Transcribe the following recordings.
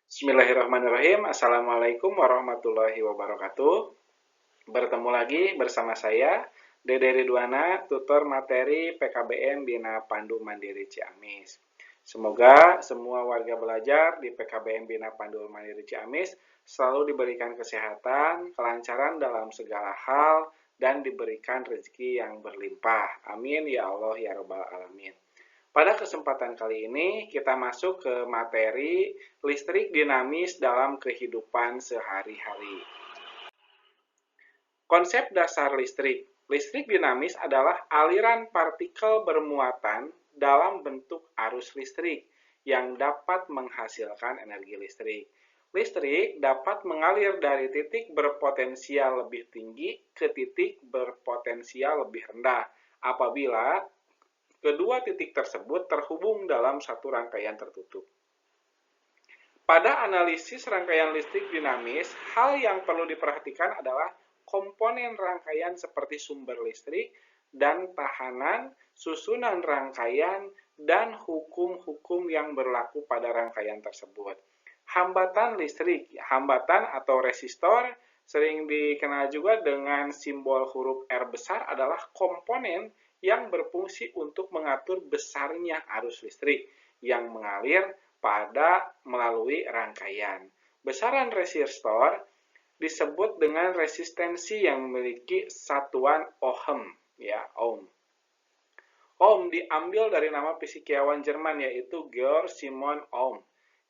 Bismillahirrahmanirrahim. Assalamualaikum warahmatullahi wabarakatuh. Bertemu lagi bersama saya, Dede Ridwana, tutor materi PKBM Bina Pandu Mandiri Ciamis. Semoga semua warga belajar di PKBM Bina Pandu Mandiri Ciamis selalu diberikan kesehatan, kelancaran dalam segala hal, dan diberikan rezeki yang berlimpah. Amin ya Allah ya Rabbal Alamin. Pada kesempatan kali ini kita masuk ke materi listrik dinamis dalam kehidupan sehari-hari. Konsep dasar listrik. Listrik dinamis adalah aliran partikel bermuatan dalam bentuk arus listrik yang dapat menghasilkan energi listrik. Listrik dapat mengalir dari titik berpotensial lebih tinggi ke titik berpotensial lebih rendah apabila kedua titik tersebut terhubung dalam satu rangkaian tertutup. Pada analisis rangkaian listrik dinamis, hal yang perlu diperhatikan adalah komponen rangkaian seperti sumber listrik dan tahanan, susunan rangkaian, dan hukum-hukum yang berlaku pada rangkaian tersebut. Hambatan listrik, hambatan atau resistor, sering dikenal juga dengan simbol huruf R besar adalah komponen yang berfungsi untuk mengatur besarnya arus listrik yang mengalir pada melalui rangkaian. Besaran resistor disebut dengan resistensi yang memiliki satuan ohm, ya, ohm. Ohm diambil dari nama fisikawan Jerman yaitu Georg Simon Ohm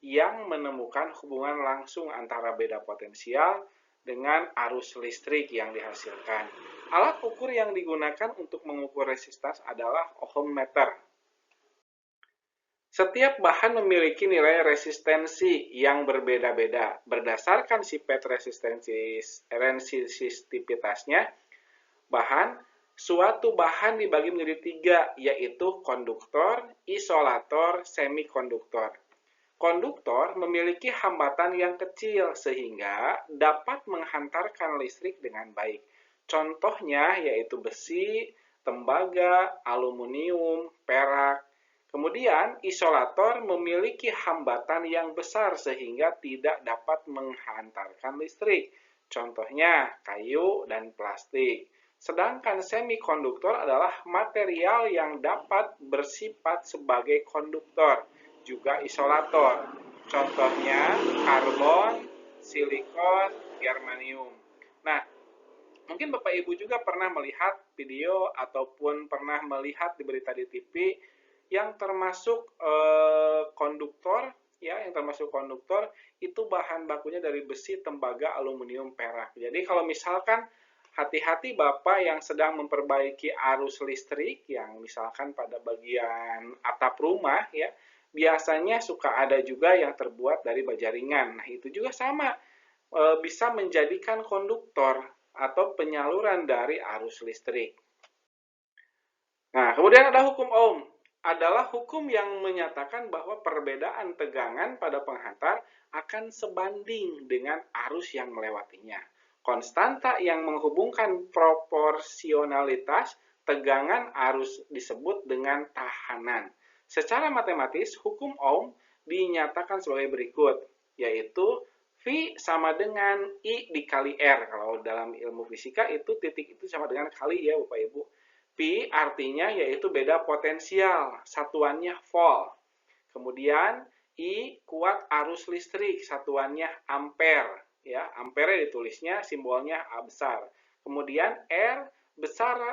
yang menemukan hubungan langsung antara beda potensial dengan arus listrik yang dihasilkan. Alat ukur yang digunakan untuk mengukur resistansi adalah ohmmeter. Setiap bahan memiliki nilai resistensi yang berbeda-beda. Berdasarkan sifat resistitivitasnya, suatu bahan dibagi menjadi tiga, yaitu konduktor, isolator, semikonduktor. Konduktor memiliki hambatan yang kecil sehingga dapat menghantarkan listrik dengan baik. Contohnya yaitu besi, tembaga, aluminium, perak. Kemudian isolator memiliki hambatan yang besar sehingga tidak dapat menghantarkan listrik. Contohnya kayu dan plastik. Sedangkan semikonduktor adalah material yang dapat bersifat sebagai konduktor, juga isolator. Contohnya karbon, silikon, germanium. Nah, mungkin Bapak Ibu juga pernah melihat video ataupun pernah melihat di berita di TV yang termasuk konduktor, ya, yang termasuk konduktor itu bahan bakunya dari besi, tembaga, aluminium, perak. Jadi kalau misalkan hati-hati Bapak yang sedang memperbaiki arus listrik yang misalkan pada bagian atap rumah, ya, biasanya suka ada juga yang terbuat dari baja ringan. Nah, itu juga sama, bisa menjadikan konduktor atau penyaluran dari arus listrik. Nah, kemudian ada hukum Ohm. Adalah hukum yang menyatakan bahwa perbedaan tegangan pada penghantar akan sebanding dengan arus yang melewatinya. Konstanta yang menghubungkan proporsionalitas tegangan arus disebut dengan tahanan. Secara matematis, hukum Ohm dinyatakan sebagai berikut, yaitu V sama dengan I dikali R. Kalau dalam ilmu fisika itu titik itu sama dengan kali ya Bapak Ibu. P artinya yaitu beda potensial, satuannya volt. Kemudian I kuat arus listrik, satuannya ampere, ya. Ampere ditulisnya simbolnya A besar. Kemudian R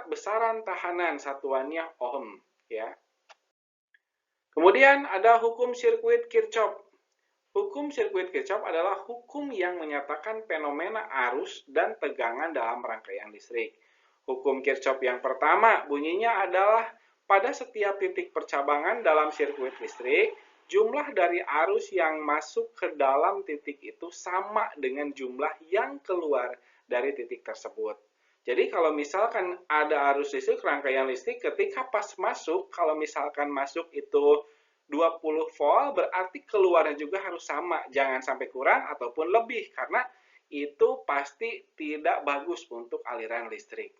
besaran tahanan, satuannya ohm, ya. Kemudian ada hukum sirkuit Kirchhoff. Hukum sirkuit Kirchhoff adalah hukum yang menyatakan fenomena arus dan tegangan dalam rangkaian listrik. Hukum Kirchhoff yang pertama bunyinya adalah pada setiap titik percabangan dalam sirkuit listrik, jumlah dari arus yang masuk ke dalam titik itu sama dengan jumlah yang keluar dari titik tersebut. Jadi kalau misalkan ada arus listrik, rangkaian listrik, ketika pas masuk, kalau misalkan masuk itu 20 volt, berarti keluarnya juga harus sama. Jangan sampai kurang ataupun lebih, karena itu pasti tidak bagus untuk aliran listrik.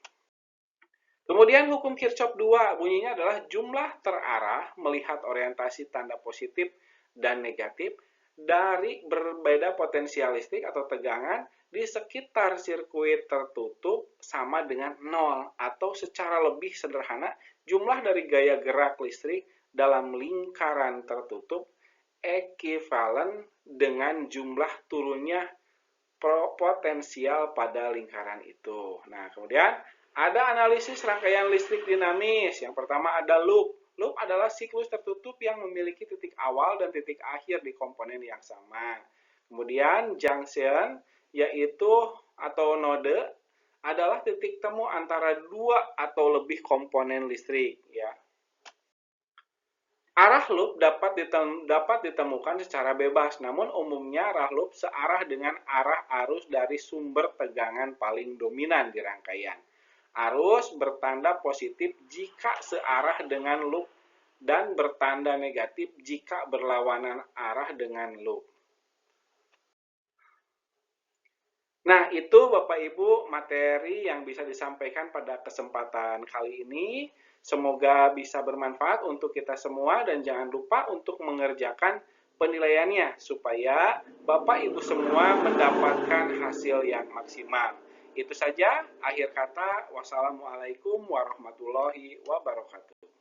Kemudian hukum Kirchhoff 2 bunyinya adalah jumlah terarah melihat orientasi tanda positif dan negatif dari berbeda potensial listrik atau tegangan di sekitar sirkuit tertutup sama dengan 0, atau secara lebih sederhana, jumlah dari gaya gerak listrik dalam lingkaran tertutup ekuivalen dengan jumlah turunnya potensial pada lingkaran itu. Nah, kemudian ada analisis rangkaian listrik dinamis. Yang pertama ada loop. Loop adalah siklus tertutup yang memiliki titik awal dan titik akhir di komponen yang sama. Kemudian junction, yaitu atau node, adalah titik temu antara dua atau lebih komponen listrik. Ya. Arah loop dapat ditemukan secara bebas, namun umumnya arah loop searah dengan arah arus dari sumber tegangan paling dominan di rangkaian. Arus bertanda positif jika searah dengan loop dan bertanda negatif jika berlawanan arah dengan loop. Nah, itu Bapak Ibu materi yang bisa disampaikan pada kesempatan kali ini. Semoga bisa bermanfaat untuk kita semua dan jangan lupa untuk mengerjakan penilaiannya supaya Bapak Ibu semua mendapatkan hasil yang maksimal. Itu saja akhir kata. Wassalamualaikum warahmatullahi wabarakatuh.